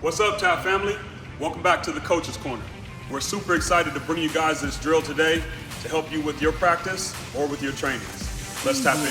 What's up, TAP family? Welcome back to the Coach's Corner. We're super excited to bring you guys this drill today to help you with your practice or with your trainings. Let's tap in.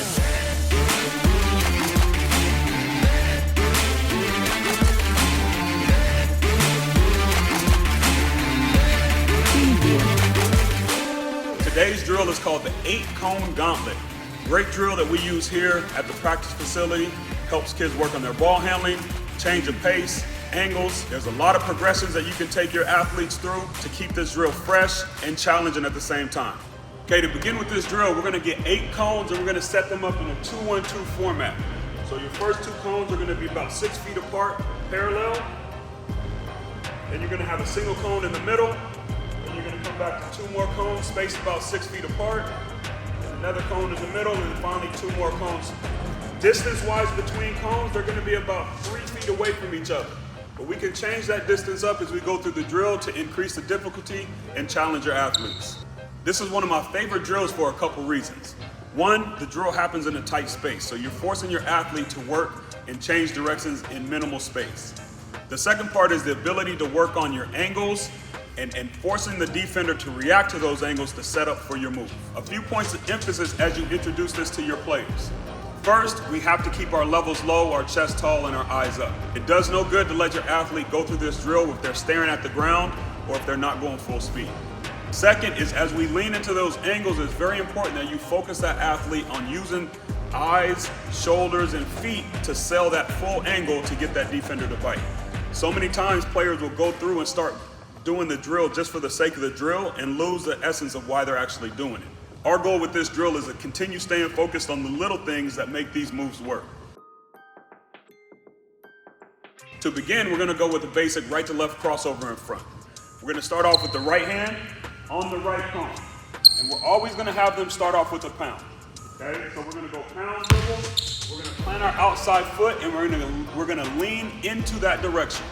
Today's drill is called the 8-Cone Gauntlet. Great drill that we use here at the practice facility. Helps kids work on their ball handling, change of pace, angles. There's a lot of progressions that you can take your athletes through to keep this drill fresh and challenging at the same time. Okay, to begin with this drill, we're gonna get 8 cones and we're gonna set them up in a 2-1-2 format. So your first 2 cones are gonna be about 6 feet apart, parallel. Then you're gonna have a single cone in the middle. Then you're gonna come back to 2 more cones, spaced about 6 feet apart. And another cone in the middle, and then finally 2 more cones. Distance-wise between cones, they're gonna be about 3 feet away from each other. But we can change that distance up as we go through the drill to increase the difficulty and challenge your athletes. This is one of my favorite drills for a couple reasons. One, the drill happens in a tight space, so you're forcing your athlete to work and change directions in minimal space. The second part is the ability to work on your angles and forcing the defender to react to those angles to set up for your move. A few points of emphasis as you introduce this to your players. First, we have to keep our levels low, our chest tall, and our eyes up. It does no good to let your athlete go through this drill if they're staring at the ground or if they're not going full speed. Second is as we lean into those angles, it's very important that you focus that athlete on using eyes, shoulders, and feet to sell that full angle to get that defender to bite. So many times players will go through and start doing the drill just for the sake of the drill and lose the essence of why they're actually doing it. Our goal with this drill is to continue staying focused on the little things that make these moves work. To begin, we're gonna go with the basic right to left crossover in front. We're gonna start off with the right hand on the right cone. And we're always gonna have them start off with a pound. Okay, so we're gonna go pound dribble. We're gonna plant our outside foot and we're gonna lean into that direction.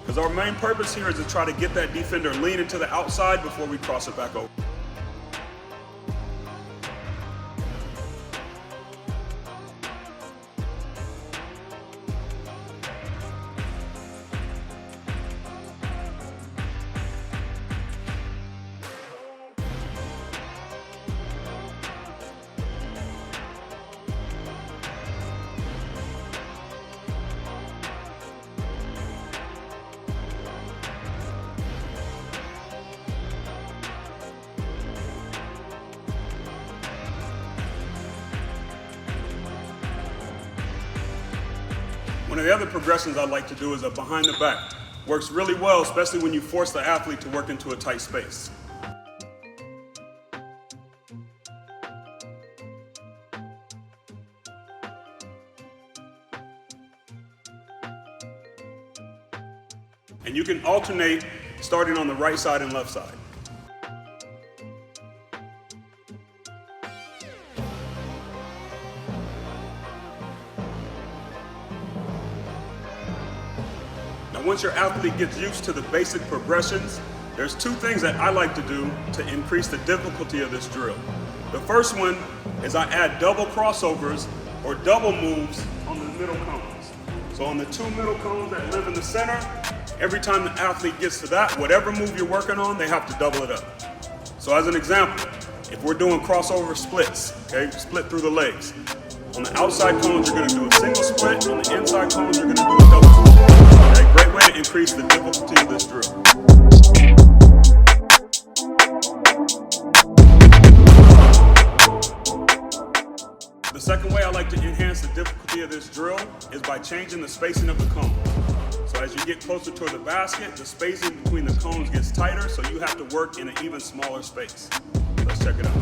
Because our main purpose here is to try to get that defender lean into the outside before we cross it back over. One of the other progressions I like to do is a behind the back. Works really well, especially when you force the athlete to work into a tight space. And you can alternate starting on the right side and left side. Once your athlete gets used to the basic progressions, there's 2 things that I like to do to increase the difficulty of this drill. The first one is I add double crossovers or double moves on the middle cones. So on the 2 middle cones that live in the center, every time the athlete gets to that, whatever move you're working on, they have to double it up. So as an example, if we're doing crossover splits, okay, split through the legs. On the outside cones, you're gonna do a single split. On the inside cones, you're gonna do a double split. Okay, great way to increase the difficulty of this drill. The second way I like to enhance the difficulty of this drill is by changing the spacing of the cone. So as you get closer to the basket, the spacing between the cones gets tighter, so you have to work in an even smaller space. Let's check it out.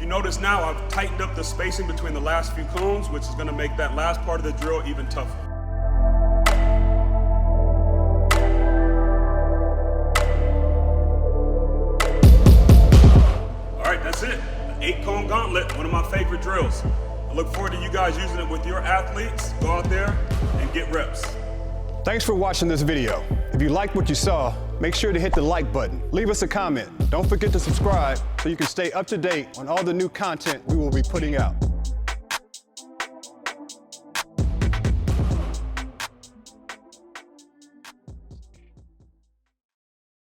Notice now I've tightened up the spacing between the last few cones, which is going to make that last part of the drill even tougher. All right, that's it. The 8-Cone Gauntlet, one of my favorite drills. I look forward to you guys using it with your athletes. Go out there and get reps. Thanks for watching this video. If you liked what you saw, make sure to hit the like button. Leave us a comment. Don't forget to subscribe so you can stay up to date on all the new content we will be putting out.